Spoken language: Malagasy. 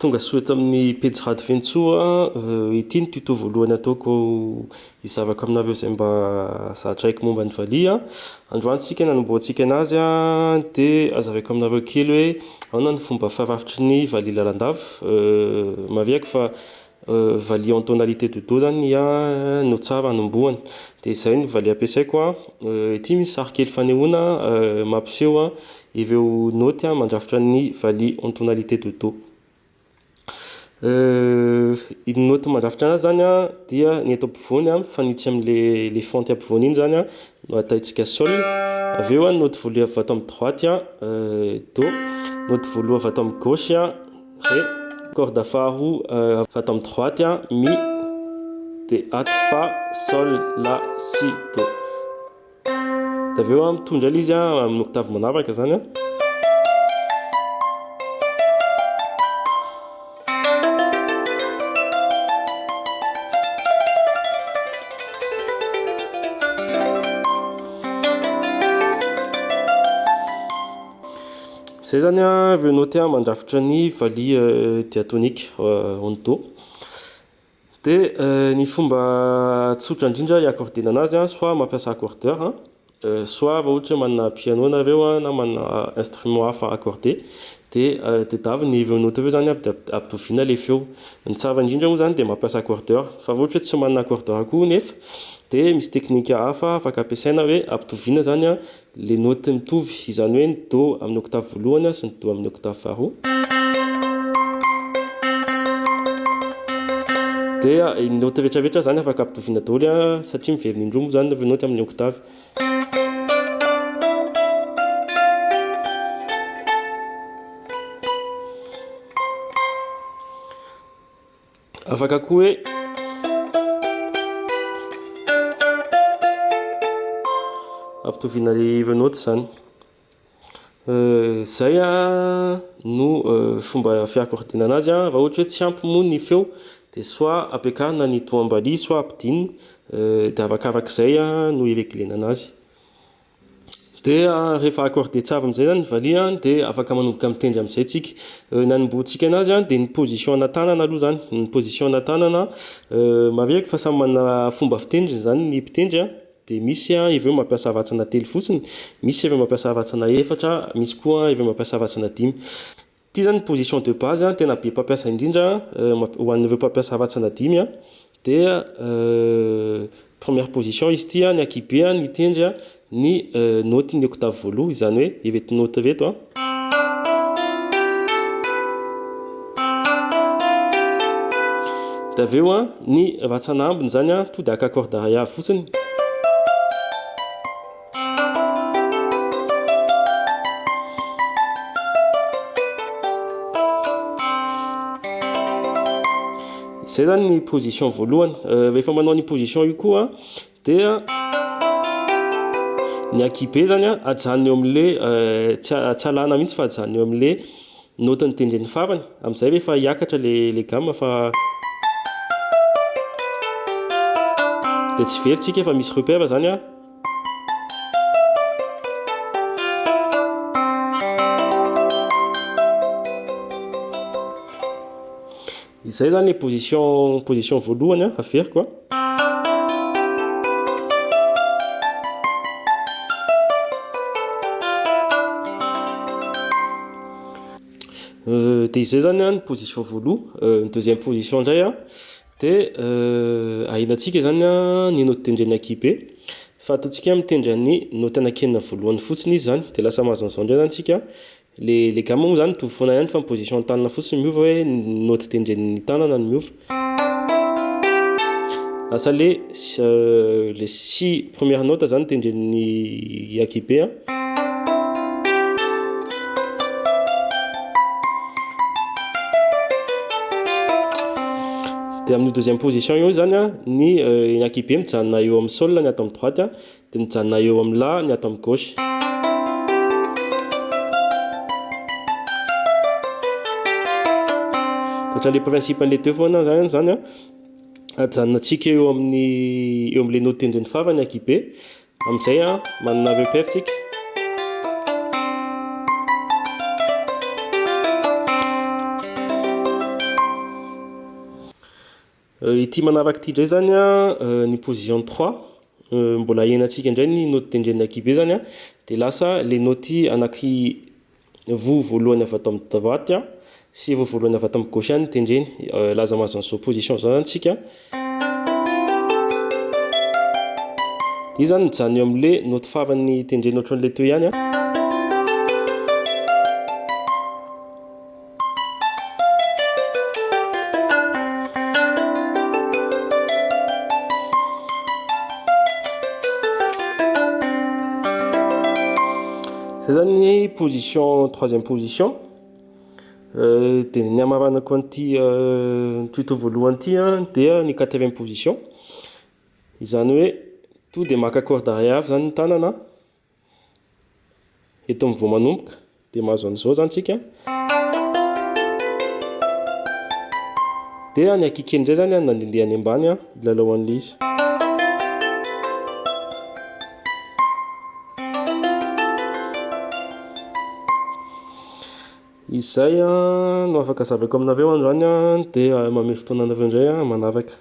tonga soa eto amin'ny pejy radiventsoa ity ny tuto voalohany ataoko izavako aminareo izay mba zatra haiko momba ny valia. Androany tsika nanomboantsika anazy dia azavaiko aminareo kely hoe ahoana ny fomba faharafitry ny valia lalandava. Maviako fa valia en tonalité de do zany no tsara hanombohana. Dia izay ny valia ampiasaiko. Ity misy sary kely fanehoana mampiseho ireo noty mandrafitra ny valia en tonalité de do. Ny noty mandrafitra anazy zany dia ny eto ampovoany mifanitsy amin'le fonty ampovoany iny zany no ataitsika sol. Avy eo noty voalohany avy ato amin'ny droite do, noty voalohany avy ato amin'ny gauche ré, corde faharoa avy ato amin'ny droite mi, dia ato fa sol la si do. Avy eo mitondra izy amin'ny octave manaraka zany. Zay zany ireo noty mandrafitra ny valia diatonique en do. Dia ny fomba tsotra indrindra hiaccordena anazy soit mampiasa accordeur, soit raha ohatra manana piano nareo na manana instrument hafa accordé, dia tadiavina ireo noty ireo zany dia ampitovina ilay feo. Ny tsara indrindra moa zany dia mampiasa accordeur. Fa raha ohatra tsy manana accordeur koa nefa dia misy teknika hafa afaka ampiasaina hoe ampitovina zany les noty mitovy, izany hoe ny do amin'ny octave voalohany sy ny do amin'ny octave faharoa. Dia ny noty rehetrarehetra zany afaka ampitovina daholo satria miverina indroa moa zany ireo noty amin'ny octave. Afaka koa hoe ampitovina ireo noty zany. Zay no fomba fiaccordena anazy. Raha ohatra hoe tsy ampy moa ny feo dia soit ampiakarina ny do ambali soit ampidinina, dia arakarak'izay no ireglena anazy. Dia rehefa accordé tsara amin'izay zany ny valia dia afaka manomboka mitendry amin'izay tsika. Nanomboantsika anazy dia ny position ana tanana aloha zany. Ny position ana tanana mareko fa samy manana fomba fitendriny zany ny mpitendry. Dia misy ireo mampiasa havatsana telo fotsiny, misy ireo mampiasa havatsana efatra, misy koa ireo mampiasa havatsana dimy. Ity zany position de base tena be mpampiasa indrindra ho an'ireo mpampiasa havatsana dimy. Dia première position izy ity ny akibe ny tendry ny noty ny octave voalohany, izany hoe ireto noty ireto. Dia avy eo ny ratsana ambiny zany to dia aka corde avy fotsiny. Zay zany ny position voalohany. Rehefa manao ny position io koa dia ny akibe zany ajanona eo amin'le tsy alana mihitsy fa ajanona eo amin'le noty ny tendren'ny farany. Amin'izay rehefa hiakatra le gamme fa dia tsy veritsika fa misy repère zany. Izay zany position voalohany averiko. Dia izay zany ny position voalohany. Ny deuxième position indray dia ahidantsika zany ny noty tendren'ny akibe. Fa ataontsika mitendry ny noty anakenina voalohany fotsiny izy zany, dia lasa mahazo an'izao indray zany tsika. Le gamme moa zany mitovy foana ihany fa ny position tanana fotsiny miova hoe noty tendren'ny tanana no miova. Lasa les 6 premières notes zany tendren'ny akibe. Dia amin'ny deuxième position io zany ny akibe mijanona eo amin'ny sol ny ato amin'ny droite, dia mijanona eo amin'ny la ny ato amin'ny gauche. Ohatran'ilay principe an'ilay teo foana zany ajanonantsika eo amin'ilay noty tendren'ny farany akibe. Amin'izay manana repère tsika. Ity manavaka ity ndray zany a, ny position 3, mbola henantsika indray ny note tendrena akibe zany a, de lasa le note anaky vo voalohany avy ato amin'ny droite a, sy vo voalohany avy ato amin'ny gauche any tendreny, laza mahazo an'izao position zao antsika. Io zany mijanona eo amin'le note fahavan'ny tendrena ohatran'le teo ihany a. C'est zany position, troisième position. De ny amaranako an'ity tuto voalohany ity dia ny quatrième position. Izany hoe to de maka corde arrière zany ny tanana eto amin'ny voamanomboka, de mahazo an'izao zany tsika. De ny akikeny ndray zany nandeha any ambany lalao an'le izy. Izay no afaka zavako aminareo androany, de mamay fotoana anareo indray manavaka.